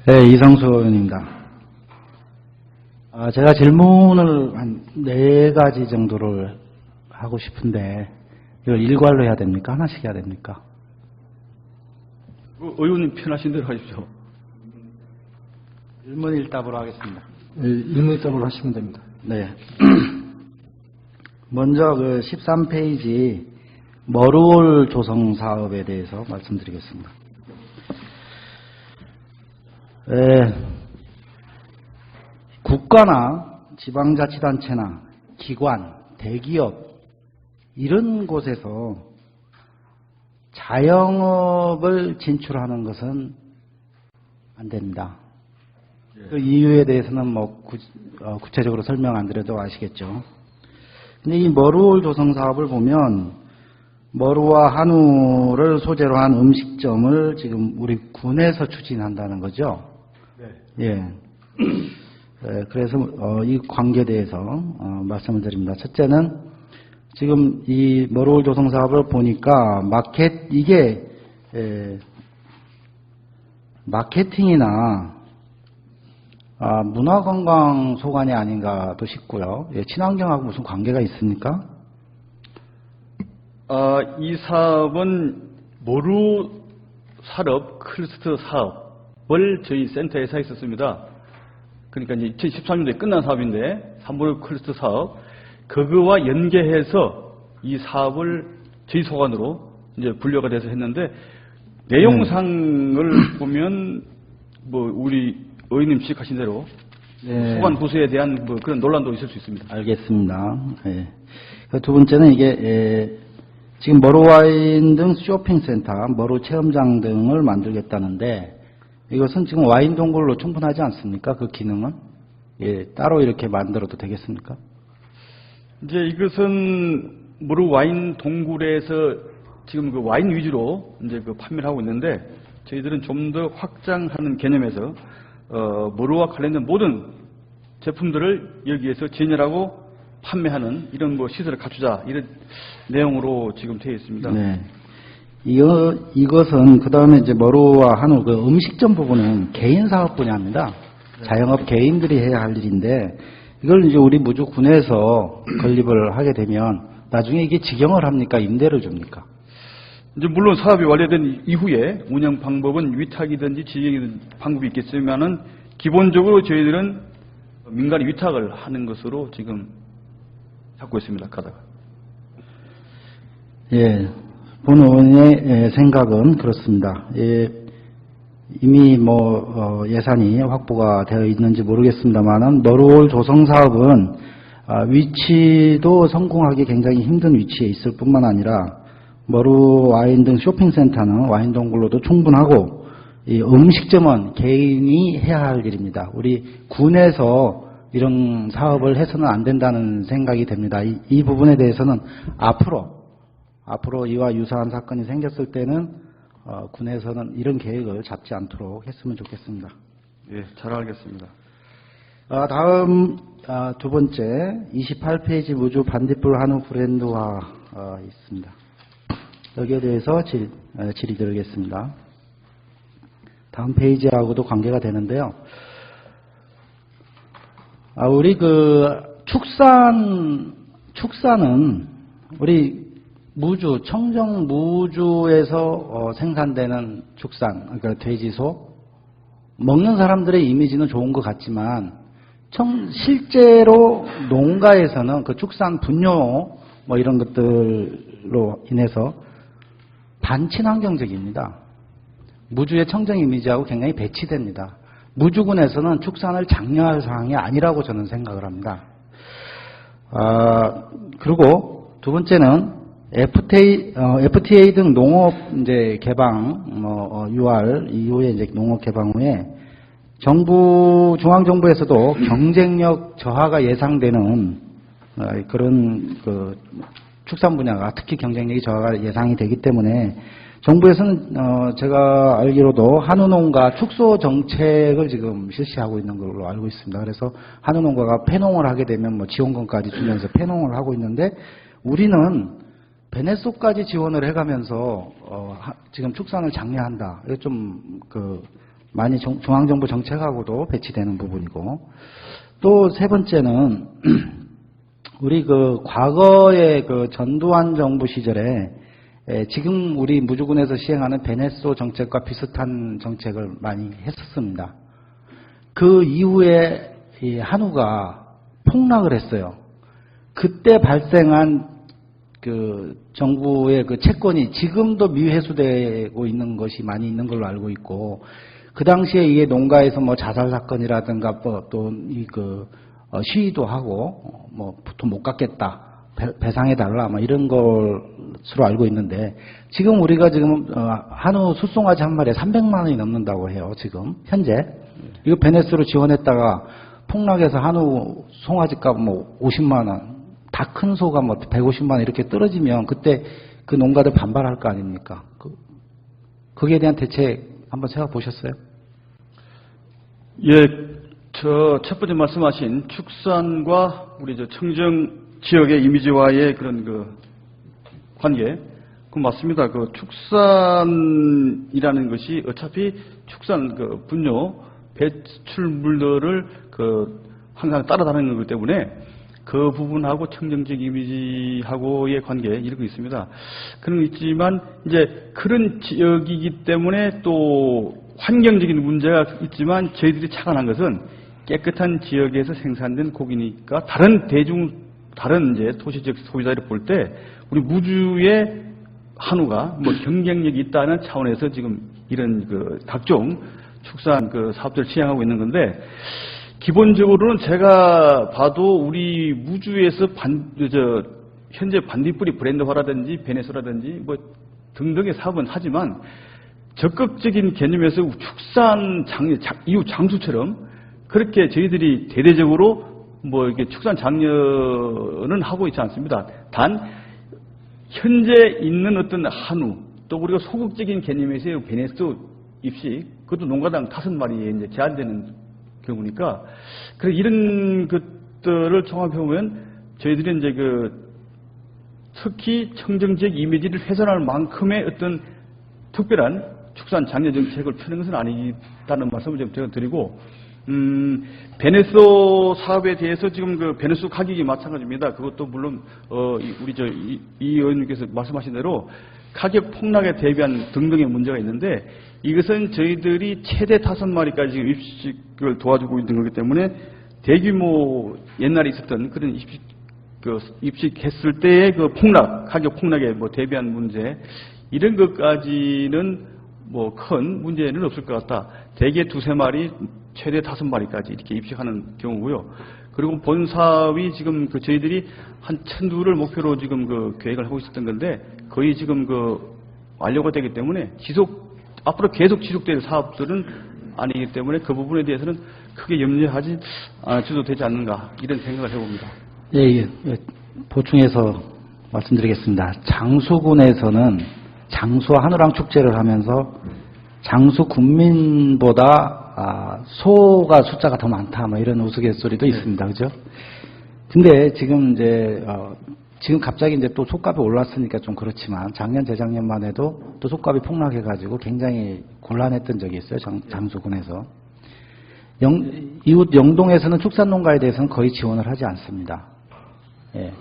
네, 이성수 의원입니다. 제가 질문을 한 4가지 정도를 하고 싶은데 이걸 일괄로 해야 됩니까? 하나씩 해야 됩니까? 의원님 편하신 대로 하십시오. 일문일답으로 하겠습니다. 네, 일문일답으로 하시면 됩니다. 네. 먼저 그 13페이지 머루홀 조성 사업에 대해서 말씀드리겠습니다. 국가나 지방자치단체나 기관, 대기업 이런 곳에서 자영업을 진출하는 것은 안 됩니다. 그 이유에 대해서는 뭐 구체적으로 설명 안 드려도 아시겠죠. 근데 이 머루홀 조성 사업을 보면 머루와 한우를 소재로 한 음식점을 지금 우리 군에서 추진한다는 거죠. 네. 예. 그래서 이 관계에 대해서 말씀을 드립니다. 첫째는 지금 이 머루홀 조성 사업을 보니까 이게 마케팅이나 문화관광 소관이 아닌가도 싶고요. 예, 친환경하고 무슨 관계가 있습니까? 이 사업은 머루 산업 클러스터 사업을 저희 센터에서 했었습니다. 그러니까 이제 2013년도에 끝난 사업인데 산머루 클러스터 사업 그거와 연계해서 이 사업을 저희 소관으로 이제 분류가 돼서 했는데 내용상을 보면 뭐 우리 의원님 지적하신 대로 네. 소관 부서에 대한 뭐 그런 논란도 있을 수 있습니다. 알겠습니다. 예. 두 번째는 이게 지금 머루와인 등 쇼핑센터, 머루 체험장 등을 만들겠다는데 이것은 지금 와인 동굴로 충분하지 않습니까? 그 기능은? 예, 따로 이렇게 만들어도 되겠습니까? 이제 이것은 머루 와인 동굴에서 지금 그 와인 위주로 이제 그 판매를 하고 있는데 저희들은 좀 더 확장하는 개념에서 머루와 관련된 모든 제품들을 여기에서 진열하고 판매하는 이런 뭐 시설을 갖추자 이런 내용으로 지금 되어 있습니다. 네. 이것은 그 다음에 이제 머루와 한우 그 음식점 부분은 개인 사업 분야입니다. 자영업 개인들이 해야 할 일인데 이걸 이제 우리 무주 군에서 건립을 하게 되면 나중에 이게 직영을 합니까? 임대를 줍니까? 이제 물론 사업이 완료된 이후에 운영 방법은 위탁이든지 직영이든 방법이 있겠지만은 기본적으로 저희들은 민간에 위탁을 하는 것으로 지금 잡고 있습니다. 가다가. 예. 본 의원의 생각은 그렇습니다. 예, 이미 뭐 예산이 확보가 되어 있는지 모르겠습니다만은 머루홀 조성 사업은 위치도 성공하기 굉장히 힘든 위치에 있을 뿐만 아니라 머루 와인 등 쇼핑센터는 와인 동굴로도 충분하고 이 음식점은 개인이 해야 할 일입니다. 우리 군에서 이런 사업을 해서는 안 된다는 생각이 됩니다. 이 부분에 대해서는 앞으로 이와 유사한 사건이 생겼을 때는 군에서는 이런 계획을 잡지 않도록 했으면 좋겠습니다. 예, 잘 알겠습니다. 다음 두 번째 28페이지 무주 반딧불 한우 브랜드화 있습니다. 여기에 대해서 질의 드리겠습니다. 다음 페이지하고도 관계가 되는데요. 우리 그 축산은 우리 무주, 청정 무주에서 생산되는 축산, 그러니까 돼지소, 먹는 사람들의 이미지는 좋은 것 같지만 실제로 농가에서는 그 축산 분뇨 뭐 이런 것들로 인해서 반친환경적입니다. 무주의 청정 이미지하고 굉장히 배치됩니다. 무주군에서는 축산을 장려할 사항이 아니라고 저는 생각을 합니다. 그리고 두 번째는 FTA 등 농업 이제 개방, UR 이후에 이제 농업 개방 후에 중앙 정부에서도 경쟁력 저하가 예상되는 그런 그 축산 분야가 특히 경쟁력이 저하가 예상이 되기 때문에 정부에서는 제가 알기로도 한우농가 축소 정책을 지금 실시하고 있는 걸로 알고 있습니다. 그래서 한우농가가 폐농을 하게 되면 뭐 지원금까지 주면서 폐농을 하고 있는데 우리는 베네수까지 지원을 해가면서 지금 축산을 장려한다. 이거 좀 많이 중앙정부 정책하고도 배치되는 부분이고, 또 세 번째는 우리 그 과거의 그 전두환 정부 시절에 지금 우리 무주군에서 시행하는 베네소 정책과 비슷한 정책을 많이 했었습니다. 그 이후에 이 한우가 폭락을 했어요. 그때 발생한 그 정부의 그 채권이 지금도 미회수되고 있는 것이 많이 있는 걸로 알고 있고, 그 당시에 이게 농가에서 뭐 자살 사건이라든가 또 이 그 시위도 하고 뭐 돈 못 갚겠다, 배상해 달라, 뭐 이런 것으로 알고 있는데, 지금 우리가 지금 한우 숫송아지 한 마리에 300만 원이 넘는다고 해요. 지금 현재 이거 베네스로 지원했다가 폭락해서 한우 송아지값 뭐 50만 원, 다 큰 소가 뭐 150만 원 이렇게 떨어지면 그때 그 농가들 반발할 거 아닙니까? 거기에 대한 대책 한번 생각해 보셨어요? 예, 저 첫 번째 말씀하신 축산과 우리 저 청정 지역의 이미지와의 그런 그 관계, 그 맞습니다. 그 축산이라는 것이 어차피 축산 그 분뇨 배출물들을 그 항상 따라다니는 것 때문에 그 부분하고 청정적 이미지하고의 관계 이런 거 있습니다. 그런 거 있지만 이제 그런 지역이기 때문에 또 환경적인 문제가 있지만 저희들이 착안한 것은 깨끗한 지역에서 생산된 고기니까 다른 이제 도시적 소비자를 볼 때 우리 무주의 한우가 뭐 경쟁력이 있다는 차원에서 지금 이런 그 각종 축산 그 사업들을 시행하고 있는 건데, 기본적으로는 제가 봐도 우리 무주에서 현재 반딧불이 브랜드화라든지 베네소라든지 뭐 등등의 사업은 하지만 적극적인 개념에서 축산 이후 장수처럼 그렇게 저희들이 대대적으로 뭐 이렇게 축산 장려는 하고 있지 않습니다. 단 현재 있는 어떤 한우, 또 우리가 소극적인 개념에서 베네소 입시, 그것도 농가당 5마리에 이제 제한되는 경우니까, 그래 이런 것들을 종합해 보면 저희들이 이제 특히 청정지역 이미지를 훼손할 만큼의 어떤 특별한 축산 장려 정책을 펴는 것은 아니다는 말씀을 좀 제가 드리고, 베네소 사업에 대해서 지금 그 베네소 가격이 마찬가지입니다. 그것도 물론 우리 이 의원님께서 말씀하신 대로 가격 폭락에 대비한 등등의 문제가 있는데, 이것은 저희들이 최대 5마리까지 지금 입식을 도와주고 있는 거기 때문에 대규모 옛날에 있었던 그런 입식했을 때의 그 가격 폭락에 뭐 대비한 문제, 이런 것까지는 뭐 큰 문제는 없을 것 같다. 대개 2-3마리, 최대 5마리까지 이렇게 입식하는 경우고요. 그리고 본 사업이 지금 저희들이 한 1,200을 목표로 지금 계획을 하고 있었던 건데, 거의 지금 완료가 되기 때문에 앞으로 계속 지속될 사업들은 아니기 때문에 그 부분에 대해서는 크게 염려하지 않아도 되지 않는가, 이런 생각을 해봅니다. 예, 보충해서 말씀드리겠습니다. 장수군에서는 장수와 한우랑 축제를 하면서 장수 군민보다 소가 숫자가 더 많다, 뭐 이런 우스갯소리도 있습니다. 그죠? 근데 지금 지금 갑자기 이제 또 속값이 올랐으니까 좀 그렇지만, 작년, 재작년만 해도 또 속값이 폭락해가지고 굉장히 곤란했던 적이 있어요. 장수군에서. 이웃 영동에서는 축산농가에 대해서는 거의 지원을 하지 않습니다. 예.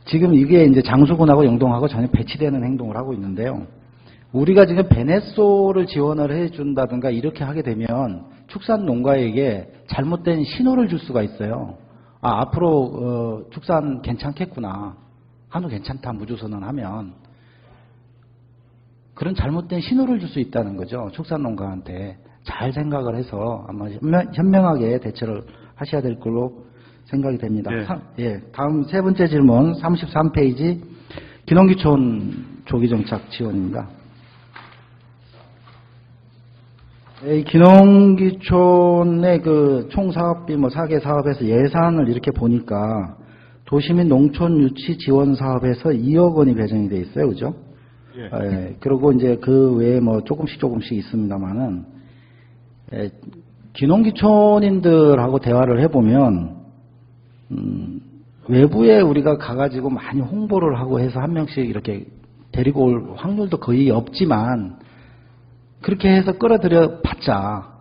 지금 이게 이제 장수군하고 영동하고 전혀 배치되는 행동을 하고 있는데요. 우리가 지금 베네소를 지원을 해준다든가 이렇게 하게 되면 축산농가에게 잘못된 신호를 줄 수가 있어요. 앞으로 축산 괜찮겠구나, 한우 괜찮다, 무주선언하면, 그런 잘못된 신호를 줄 수 있다는 거죠. 축산농가한테 잘 생각을 해서 아마 현명하게 대처를 하셔야 될 걸로 생각이 됩니다. 네. 다음 세 번째 질문 33페이지 기농기촌 조기정착 지원입니다. 이 기농기촌의 총 사업비 4개 사업에서 예산을 이렇게 보니까 도시민 농촌 유치 지원 사업에서 2억 원이 배정이 돼 있어요. 그죠? 예. 그리고 이제 그 외에 조금씩 있습니다만은, 기농기촌인들하고 대화를 해보면, 외부에 우리가 가가지고 많이 홍보를 하고 해서 한 명씩 이렇게 데리고 올 확률도 거의 없지만, 그렇게 해서 끌어들여 봤자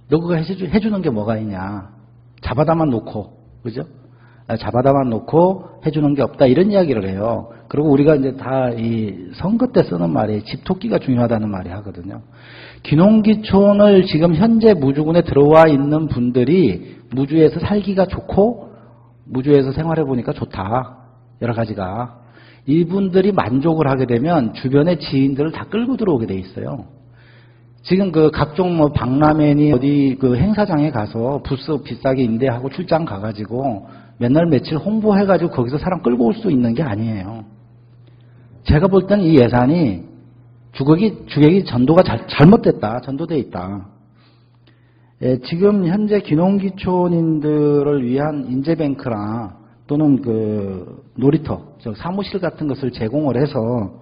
너 그거 해주는 게 뭐가 있냐. 잡아다만 놓고, 그죠? 잡아다만 놓고 해주는 게 없다 이런 이야기를 해요. 그리고 우리가 이제 다 이 선거 때 쓰는 말이 집토끼가 중요하다는 말이 하거든요. 귀농귀촌을 지금 현재 무주군에 들어와 있는 분들이 무주에서 살기가 좋고 무주에서 생활해 보니까 좋다. 여러 가지가. 이분들이 만족을 하게 되면 주변의 지인들을 다 끌고 들어오게 돼 있어요. 지금 그 각종 뭐 박람회니 어디 그 행사장에 가서 부스 비싸게 임대하고 출장 가가지고 맨날 며칠 홍보해가지고 거기서 사람 끌고 올 수 있는 게 아니에요. 제가 볼 때는 이 예산이 주객이 전도가 잘못됐다. 전도돼 있다. 예, 지금 현재 귀농귀촌인들을 위한 인재뱅크나 또는 그 놀이터, 사무실 같은 것을 제공을 해서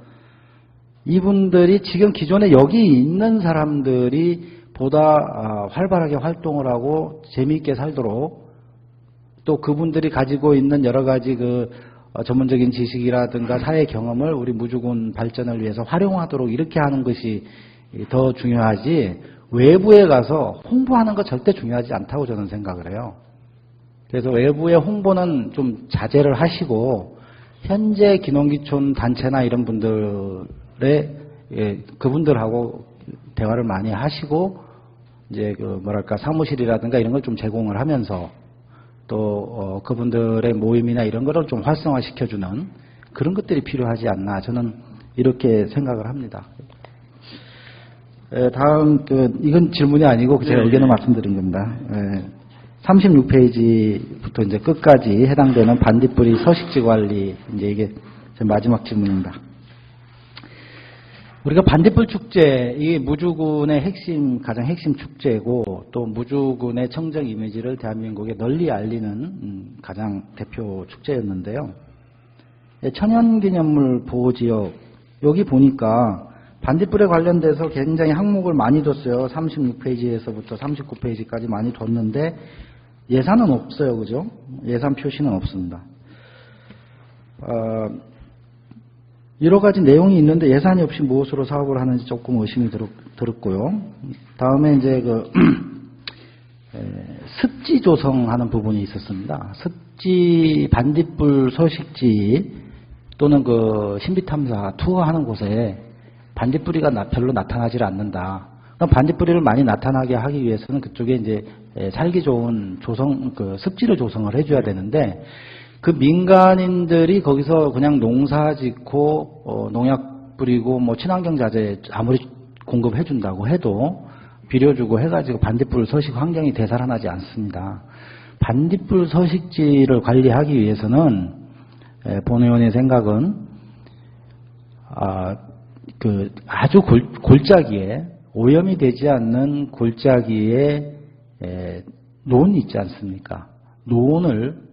이분들이 지금 기존에 여기 있는 사람들이 보다 활발하게 활동을 하고 재미있게 살도록 또 그분들이 가지고 있는 여러 가지 그 전문적인 지식이라든가 사회 경험을 우리 무주군 발전을 위해서 활용하도록 이렇게 하는 것이 더 중요하지 외부에 가서 홍보하는 거 절대 중요하지 않다고 저는 생각을 해요. 그래서 외부의 홍보는 좀 자제를 하시고 현재 귀농귀촌 단체나 이런 분들의 그분들하고 대화를 많이 하시고 이제 그 뭐랄까 사무실이라든가 이런 걸 좀 제공을 하면서 또 그분들의 모임이나 이런 거를 좀 활성화시켜주는 그런 것들이 필요하지 않나 저는 이렇게 생각을 합니다. 다음 이건 질문이 아니고 제가 의견을 말씀드린 겁니다. 36페이지부터 이제 끝까지 해당되는 반딧불이 서식지 관리 이제 이게 제 마지막 질문입니다. 우리가 반딧불 축제, 이게 무주군의 가장 핵심 축제고 또 무주군의 청정 이미지를 대한민국에 널리 알리는 가장 대표 축제였는데요. 천연기념물 보호지역, 여기 보니까 반딧불에 관련돼서 굉장히 항목을 많이 뒀어요. 36페이지에서부터 39페이지까지 많이 뒀는데 예산은 없어요. 그죠? 예산 표시는 없습니다. 여러 가지 내용이 있는데 예산이 없이 무엇으로 사업을 하는지 조금 의심이 들었고요. 다음에 이제 습지 조성하는 부분이 있었습니다. 습지 반딧불 서식지 또는 그 신비탐사 투어하는 곳에 반딧불이가 별로 나타나질 않는다. 그럼 반딧불이를 많이 나타나게 하기 위해서는 그쪽에 이제 살기 좋은 습지를 조성을 해줘야 되는데 그 민간인들이 거기서 그냥 농사 짓고 농약 뿌리고 뭐 친환경 자재 아무리 공급해 준다고 해도 비료 주고 해가지고 반딧불 서식 환경이 되살아나지 않습니다. 반딧불 서식지를 관리하기 위해서는 본 의원의 생각은 아주 골짜기에 오염이 되지 않는 골짜기에 논이 있지 않습니까? 논을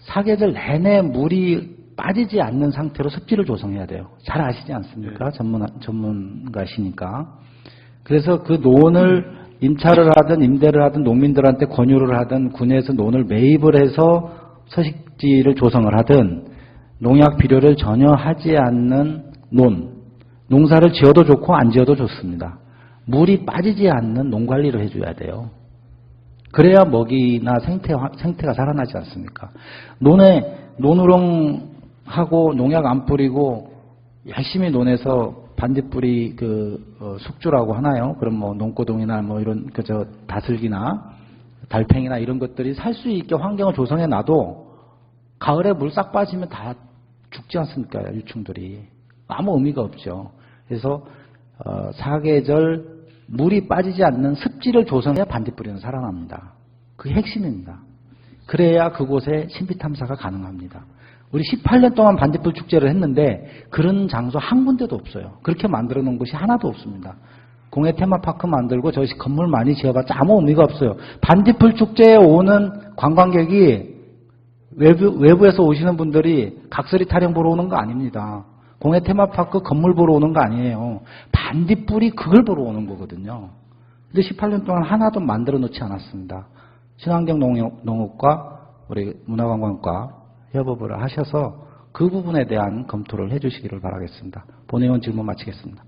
사계절 내내 물이 빠지지 않는 상태로 습지를 조성해야 돼요. 잘 아시지 않습니까? 전문가시니까. 그래서 그 논을 임차를 하든 임대를 하든 농민들한테 권유를 하든 군에서 논을 매입을 해서 서식지를 조성을 하든 농약 비료를 전혀 하지 않는 농사를 지어도 좋고 안 지어도 좋습니다. 물이 빠지지 않는 농관리를 해줘야 돼요. 그래야 먹이나 생태가 살아나지 않습니까? 논우렁하고 농약 안 뿌리고 열심히 논에서 반딧불이 숙주라고 하나요? 그럼 뭐 농고동이나 뭐 이런 다슬기나 달팽이나 이런 것들이 살 수 있게 환경을 조성해 놔도 가을에 물 싹 빠지면 다 죽지 않습니까? 유충들이. 아무 의미가 없죠. 그래서 사계절 물이 빠지지 않는 습지를 조성해야 반딧불이는 살아납니다. 그게 핵심입니다. 그래야 그곳에 신비탐사가 가능합니다. 우리 18년 동안 반딧불 축제를 했는데 그런 장소 한 군데도 없어요. 그렇게 만들어 놓은 곳이 하나도 없습니다. 공예 테마파크 만들고 저희 건물 많이 지어봤자 아무 의미가 없어요. 반딧불 축제에 오는 관광객이 외부에서 오시는 분들이 각설이 타령 보러 오는 거 아닙니다. 공예 테마파크 건물 보러 오는 거 아니에요. 반딧불이 그걸 보러 오는 거거든요. 근데 18년 동안 하나도 만들어 놓지 않았습니다. 친환경 농업과 우리 문화관광과 협업을 하셔서 그 부분에 대한 검토를 해 주시기를 바라겠습니다. 본 의원 질의 마치겠습니다.